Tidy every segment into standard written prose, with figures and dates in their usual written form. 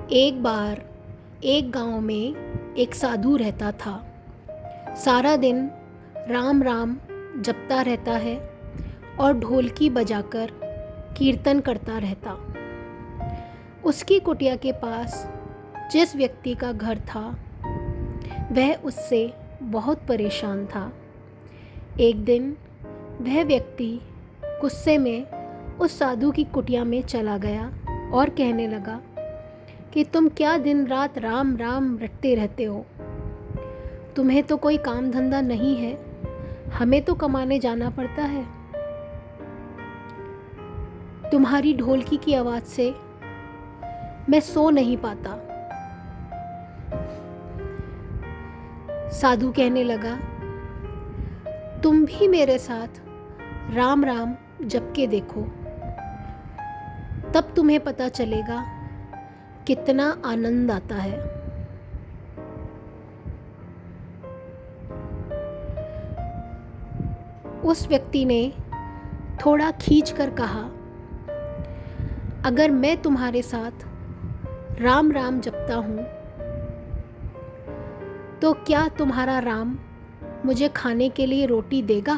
एक बार एक गांव में एक साधु रहता था। सारा दिन राम राम जपता रहता है और ढोलकी बजाकर कीर्तन करता रहता। उसकी कुटिया के पास जिस व्यक्ति का घर था वह उससे बहुत परेशान था। एक दिन वह व्यक्ति गुस्से में उस साधु की कुटिया में चला गया और कहने लगा कि तुम क्या दिन रात राम राम रटते रहते हो। तुम्हें तो कोई काम धंधा नहीं है, हमें तो कमाने जाना पड़ता है। तुम्हारी ढोलकी की आवाज़ से मैं सो नहीं पाता। साधु कहने लगा, तुम भी मेरे साथ राम राम जप के देखो, तब तुम्हें पता चलेगा कितना आनंद आता है। उस व्यक्ति ने थोड़ा खींच कर कहा, अगर मैं तुम्हारे साथ राम राम जपता हूँ तो क्या तुम्हारा राम मुझे खाने के लिए रोटी देगा?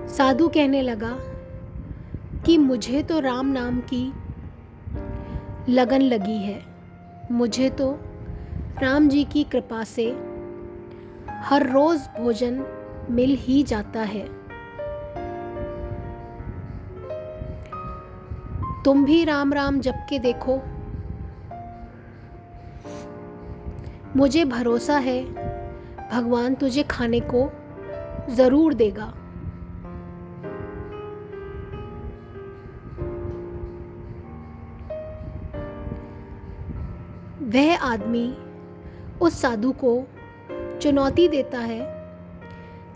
साधु कहने लगा कि मुझे तो राम नाम की लगन लगी है। मुझे तो राम जी की कृपा से हर रोज़ भोजन मिल ही जाता है। तुम भी राम राम जप के देखो, मुझे भरोसा है भगवान तुझे खाने को ज़रूर देगा। वह आदमी उस साधु को चुनौती देता है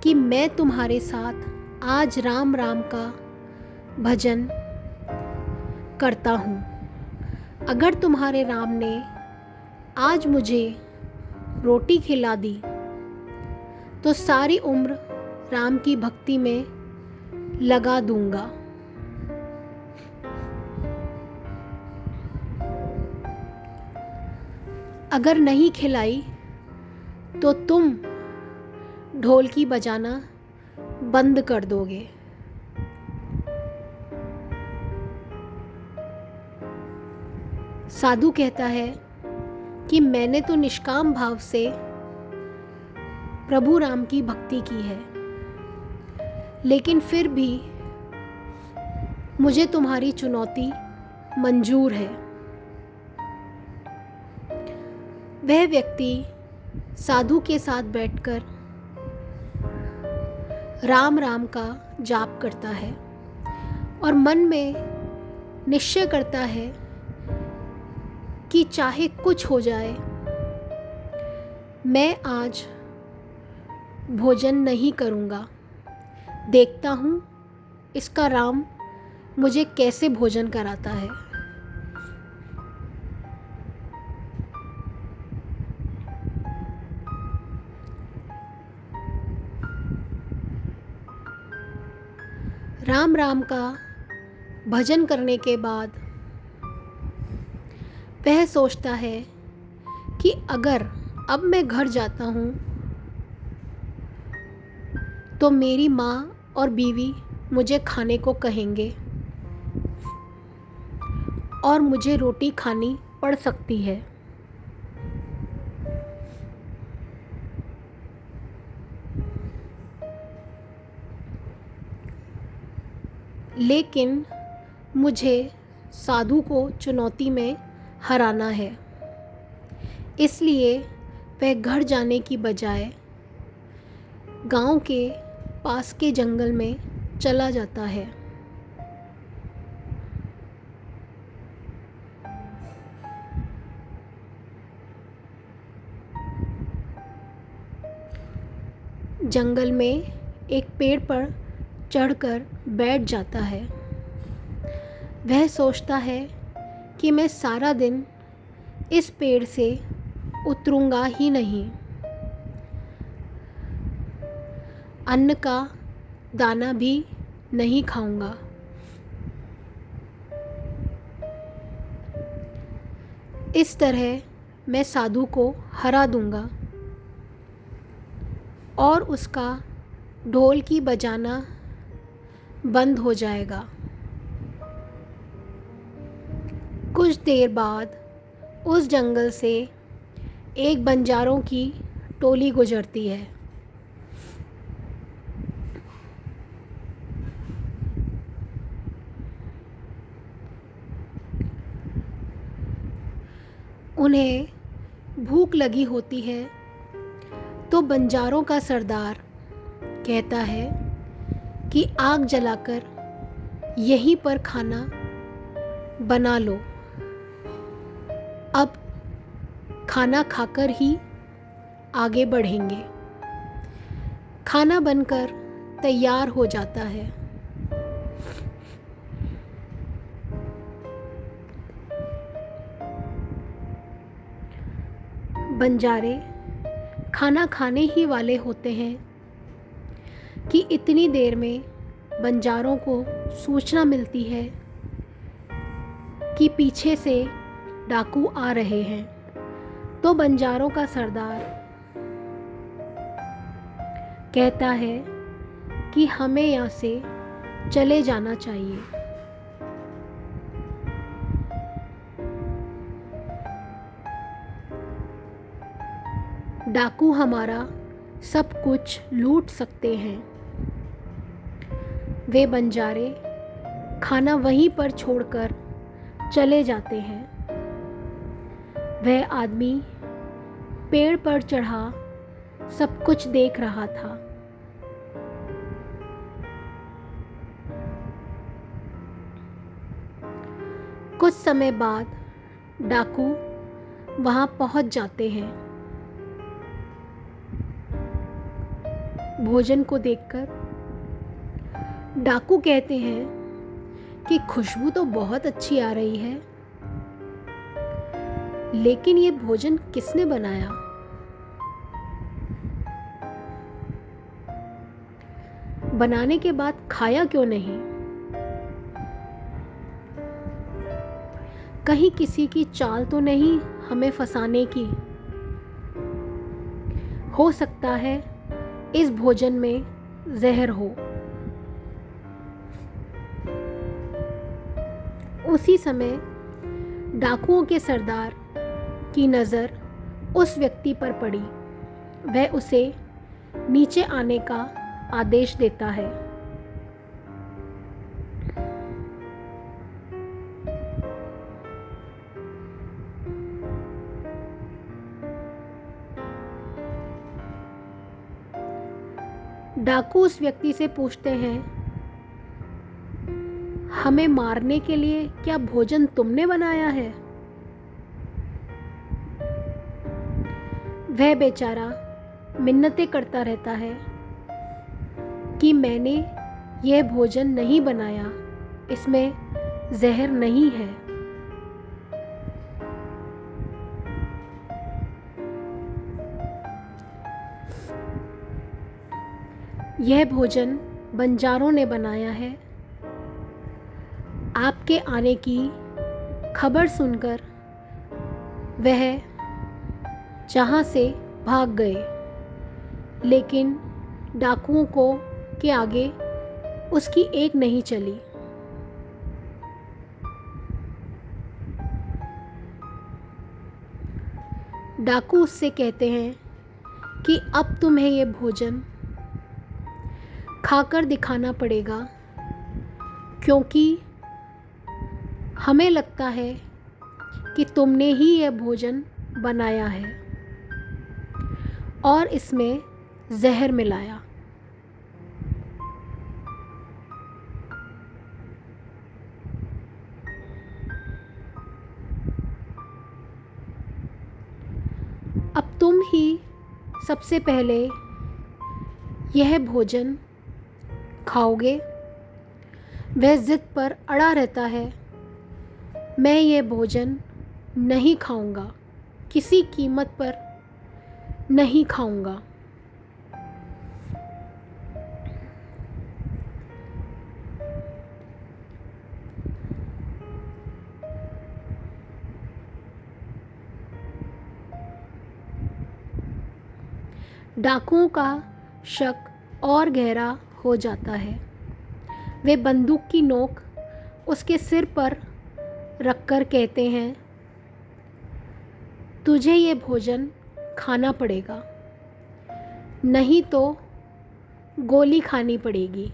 कि मैं तुम्हारे साथ आज राम राम का भजन करता हूँ। अगर तुम्हारे राम ने आज मुझे रोटी खिला दी तो सारी उम्र राम की भक्ति में लगा दूंगा। अगर नहीं खिलाई तो तुम ढोलकी बजाना बंद कर दोगे। साधु कहता है कि मैंने तो निष्काम भाव से प्रभु राम की भक्ति की है, लेकिन फिर भी मुझे तुम्हारी चुनौती मंजूर है। वह व्यक्ति साधु के साथ बैठकर राम राम का जाप करता है और मन में निश्चय करता है कि चाहे कुछ हो जाए, मैं आज भोजन नहीं करूँगा। देखता हूँ इसका राम मुझे कैसे भोजन कराता है। राम राम का भजन करने के बाद वह सोचता है कि अगर अब मैं घर जाता हूँ तो मेरी माँ और बीवी मुझे खाने को कहेंगे और मुझे रोटी खानी पड़ सकती है। लेकिन मुझे साधु को चुनौती में हराना है, इसलिए वह घर जाने की बजाय गांव के पास के जंगल में चला जाता है। जंगल में एक पेड़ पर चढ़कर बैठ जाता है। वह सोचता है कि मैं सारा दिन इस पेड़ से उतरूंगा ही नहीं। अन्न का दाना भी नहीं खाऊंगा। इस तरह मैं साधु को हरा दूंगा और उसका ढोल की बजाना बंद हो जाएगा। कुछ देर बाद उस जंगल से एक बंजारों की टोली गुजरती है। उन्हें भूख लगी होती है तो बंजारों का सरदार कहता है कि आग जलाकर यहीं पर खाना बना लो। अब खाना खाकर ही आगे बढ़ेंगे। खाना बनकर तैयार हो जाता है। बंजारे खाना खाने ही वाले होते हैं कि इतनी देर में बंजारों को सूचना मिलती है कि पीछे से डाकू आ रहे हैं। तो बंजारों का सरदार कहता है कि हमें यहाँ से चले जाना चाहिए। डाकू हमारा सब कुछ लूट सकते हैं। वे बंजारे खाना वहीं पर छोड़कर चले जाते हैं। वह आदमी पेड़ पर चढ़ा सब कुछ देख रहा था। कुछ समय बाद डाकू वहां पहुंच जाते हैं। भोजन को देखकर डाकू कहते हैं कि खुशबू तो बहुत अच्छी आ रही है, लेकिन ये भोजन किसने बनाया? बनाने के बाद खाया क्यों नहीं? कहीं किसी की चाल तो नहीं हमें फंसाने की? हो सकता है इस भोजन में जहर हो। उसी समय डाकुओं के सरदार की नज़र उस व्यक्ति पर पड़ी। वह उसे नीचे आने का आदेश देता है। डाकू उस व्यक्ति से पूछते हैं, हमें मारने के लिए क्या भोजन तुमने बनाया है? वह बेचारा मिन्नतें करता रहता है कि मैंने यह भोजन नहीं बनाया, इसमें जहर नहीं है। यह भोजन बंजारों ने बनाया है। आपके आने की खबर सुनकर वह जहाँ से भाग गए, लेकिन डाकुओं को के आगे उसकी एक नहीं चली। डाकू उससे कहते हैं कि अब तुम्हें यह भोजन खाकर दिखाना पड़ेगा, क्योंकि हमें लगता है कि तुमने ही यह भोजन बनाया है और इसमें जहर मिलाया। अब तुम ही सबसे पहले यह भोजन खाओगे। वह जिद पर अड़ा रहता है, मैं ये भोजन नहीं खाऊंगा, किसी कीमत पर नहीं खाऊंगा। डाकुओं का शक और गहरा हो जाता है। वे बंदूक की नोक उसके सिर पर रखकर कहते हैं, तुझे ये भोजन खाना पड़ेगा, नहीं तो गोली खानी पड़ेगी।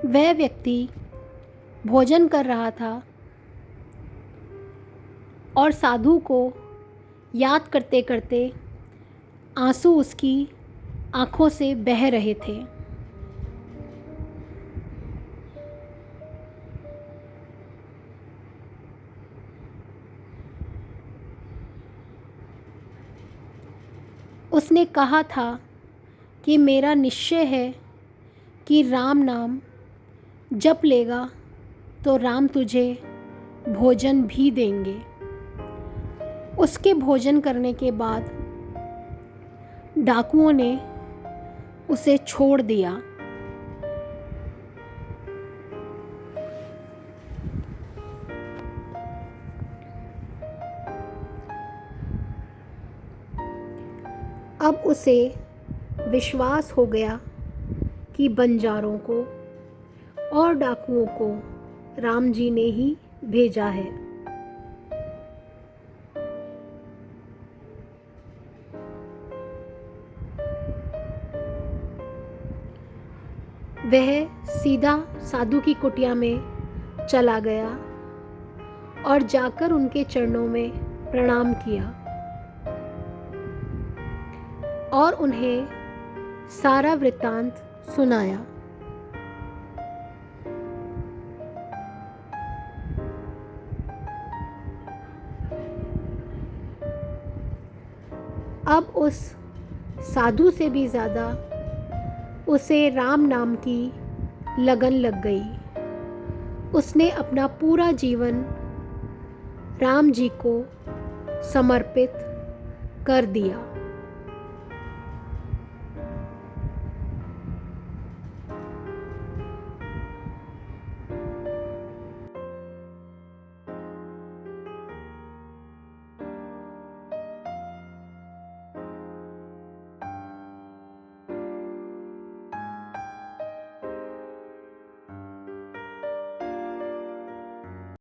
वह व्यक्ति भोजन कर रहा था और साधु को याद करते करते आंसू उसकी आँखों से बह रहे थे। उसने कहा था कि मेरा निश्चय है कि राम नाम जप लेगा तो राम तुझे भोजन भी देंगे। उसके भोजन करने के बाद डाकुओं ने उसे छोड़ दिया। अब उसे विश्वास हो गया कि बंजारों को और डाकुओं को राम जी ने ही भेजा है। वह सीधा साधु की कुटिया में चला गया और जाकर उनके चरणों में प्रणाम किया और उन्हें सारा वृत्तांत सुनाया। अब उस साधु से भी ज़्यादा उसे राम नाम की लगन लग गई। उसने अपना पूरा जीवन राम जी को समर्पित कर दिया।